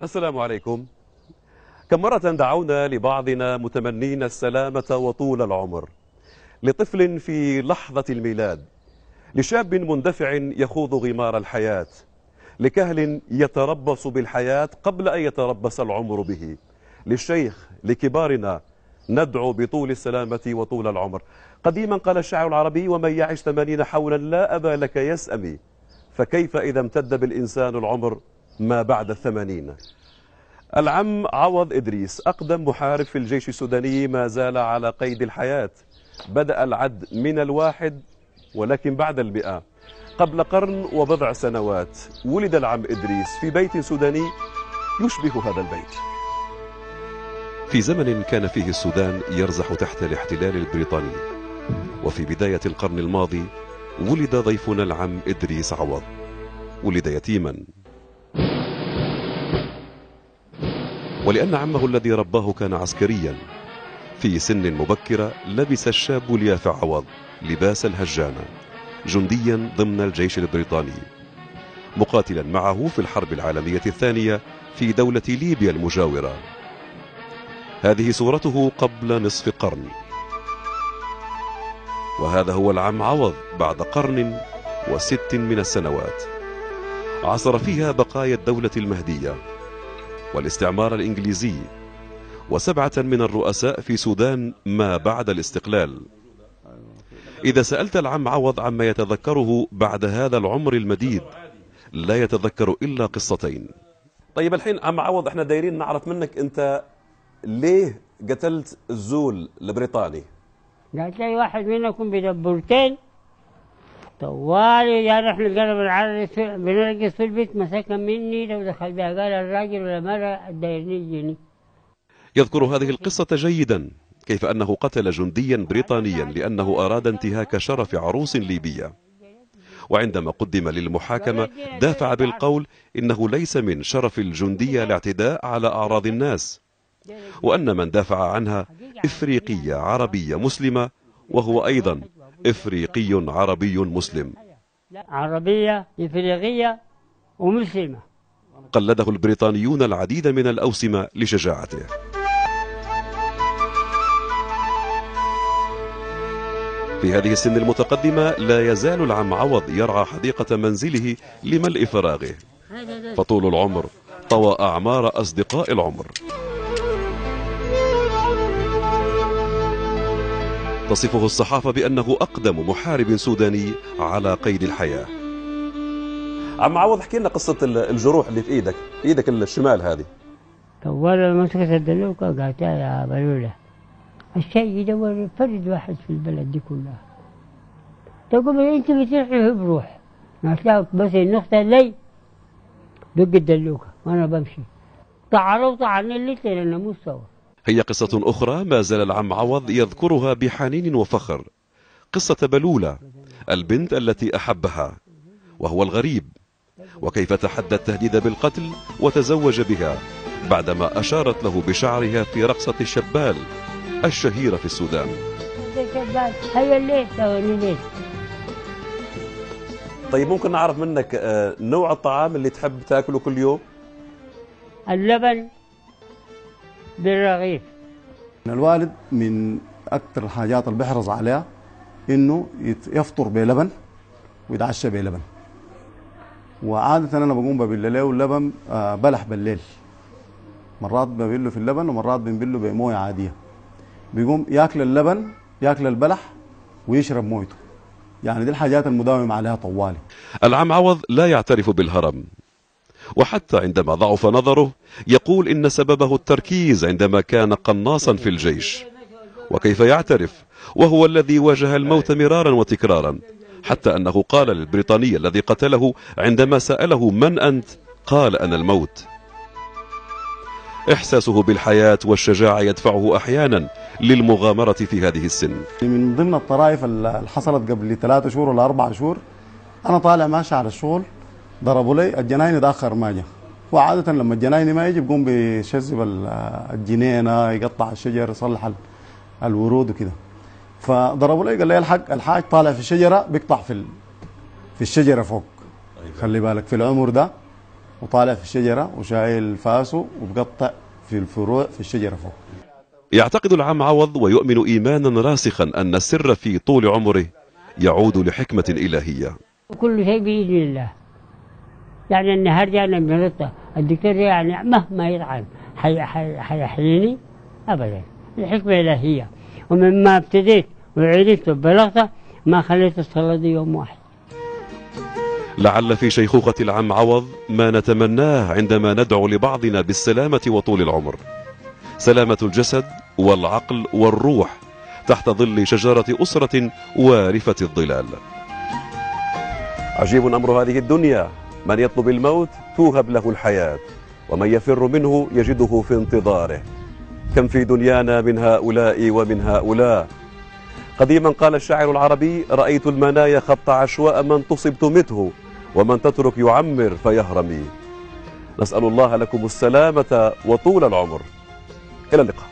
السلام عليكم. كم مرة دعونا لبعضنا متمنين السلامة وطول العمر، لطفل في لحظة الميلاد، لشاب مندفع يخوض غمار الحياة، لكهل يتربص بالحياة قبل أن يتربص العمر به، للشيخ، لكبارنا ندعو بطول السلامة وطول العمر. قديما قال الشاعر العربي: ومن يعش 80 حولا لا أبا لك يسأمي، فكيف إذا امتد بالإنسان العمر ما بعد 80؟ العم عوض إدريس أقدم محارب في الجيش السوداني ما زال على قيد الحياة. بدأ العد من الواحد ولكن بعد 100. قبل قرن وبضع سنوات ولد العم إدريس في بيت سوداني يشبه هذا البيت. في زمن كان فيه السودان يرزح تحت الاحتلال البريطاني، وفي بداية القرن الماضي ولد ضيفنا العم إدريس عوض. ولد يتيما، ولأن عمه الذي رباه كان عسكريا. في سن مبكرة لبس الشاب اليافع عوض لباس الهجانة، جنديا ضمن الجيش البريطاني، مقاتلا معه في الحرب العالمية الثانية في دولة ليبيا المجاورة. هذه صورته قبل نصف قرن، وهذا هو العم عوض بعد قرن و6 من السنوات عصر فيها بقايا الدولة المهدية والاستعمار الإنجليزي و7 من الرؤساء في سودان ما بعد الاستقلال. إذا سألت العم عوض عما يتذكره بعد هذا العمر المديد لا يتذكر إلا قصتين. طيب الحين عم عوض، احنا دايرين نعرف منك انت ليه قتلت الزول البريطاني؟ قالت لي واحد منكم بدبورتين طوالي، يعني احنا القلب العربي بنرقص في البيت، مسكها مني لو دخل بها، قال الراجل ولا مرة دايرني يجيني. يذكر هذه القصة جيدا، كيف أنه قتل جنديا بريطانيا لأنه أراد انتهاك شرف عروس ليبية، وعندما قدم للمحاكمة دافع بالقول إنه ليس من شرف الجندية الاعتداء على أعراض الناس، وأن من دافع عنها إفريقية عربية مسلمة، وهو أيضا إفريقي عربي مسلم. عربية إفريقية ومسلمة. قلده البريطانيون العديد من الأوسمة لشجاعته. في هذه السن المتقدمة لا يزال العم عوض يرعى حديقة منزله لملء فراغه، فطول العمر طوى أعمار أصدقاء العمر. تصفه الصحافة بأنه أقدم محارب سوداني على قيد الحياة. عم عوض، احكي لنا قصة الجروح اللي في إيدك الشمال هذه. طوال مسكت الدلوكة قالت يا بلولة الشيء يدور فرد واحد في البلد دي كلها، تقول انت بتروحي بروح، قالت بس النقطة لي دق الدلوكة وانا بمشي، طعنوا طعني الليل انا مستوى. هي قصة أخرى ما زال العم عوض يذكرها بحنين وفخر، قصة بلولة البنت التي أحبها وهو الغريب، وكيف تحدى التهديد بالقتل وتزوج بها بعدما أشارت له بشعرها في رقصة الشبال الشهيرة في السودان. هيا الليل ثواني ليل. طيب ممكن نعرف منك نوع الطعام اللي تحب تاكله كل يوم؟ اللبن بالرغيف. الوالد من أكثر الحاجات اللي بيحرص عليها إنه يفطر بلبن ويتعشى بلبن، وعادة أنا بقوم ببل له اللبن بلح بالليل، مرات ببله في اللبن ومرات بنبله بمويه عادية. بيقوم ياكل اللبن ياكل البلح ويشرب مويته، يعني دي الحاجات المداوم عليها طوالي. العم عوض لا يعترف بالهرم، وحتى عندما ضعف نظره يقول إن سببه التركيز عندما كان قناصا في الجيش. وكيف يعترف وهو الذي واجه الموت مرارا وتكرارا، حتى أنه قال للبريطاني الذي قتله عندما سأله من أنت قال أنا الموت. إحساسه بالحياة والشجاعة يدفعه أحيانا للمغامرة في هذه السن. من ضمن الطرائف اللي حصلت قبل 3 شهور ولا 4 شهور، أنا طالع ماشي على الشغل، ضربوا لي الجنايني تأخر ما جاء، وعادة لما الجنايني ما يجي بيقوم بيشذب الجنينة، يقطع الشجر، يصلح الورود وكده. فضربوا لي قال لي الحق الحاج طالع في الشجرة بيقطع في الشجرة فوق. خلي بالك في العمر ده وطالع في الشجرة وشايل فاسه وبقطع في الفروع في الشجرة فوق. يعتقد العم عوض ويؤمن إيمانا راسخا أن السر في طول عمره يعود لحكمة إلهية. كل شيء بإذن الله. يعني النهار جانا بنطة الدكتور يعني مهما يطعن حيحييني أبدا. الحكمة الإلهية، ومما ابتديت وعرفت وبلغت ما خليت الصلاة دي يوم واحد. لعل في شيخوخة العم عوض ما نتمناه عندما ندعو لبعضنا بالسلامة وطول العمر، سلامة الجسد والعقل والروح تحت ظل شجرة أسرة وارفة الظلال. عجيب أمر هذه الدنيا، من يطلب الموت توهب له الحياة، ومن يفر منه يجده في انتظاره. كم في دنيانا من هؤلاء ومن هؤلاء. قديما قال الشاعر العربي: رأيت المنايا خط عشواء، من تصب تمته ومن تترك يعمر فيهرمي. نسأل الله لكم السلامة وطول العمر. إلى اللقاء.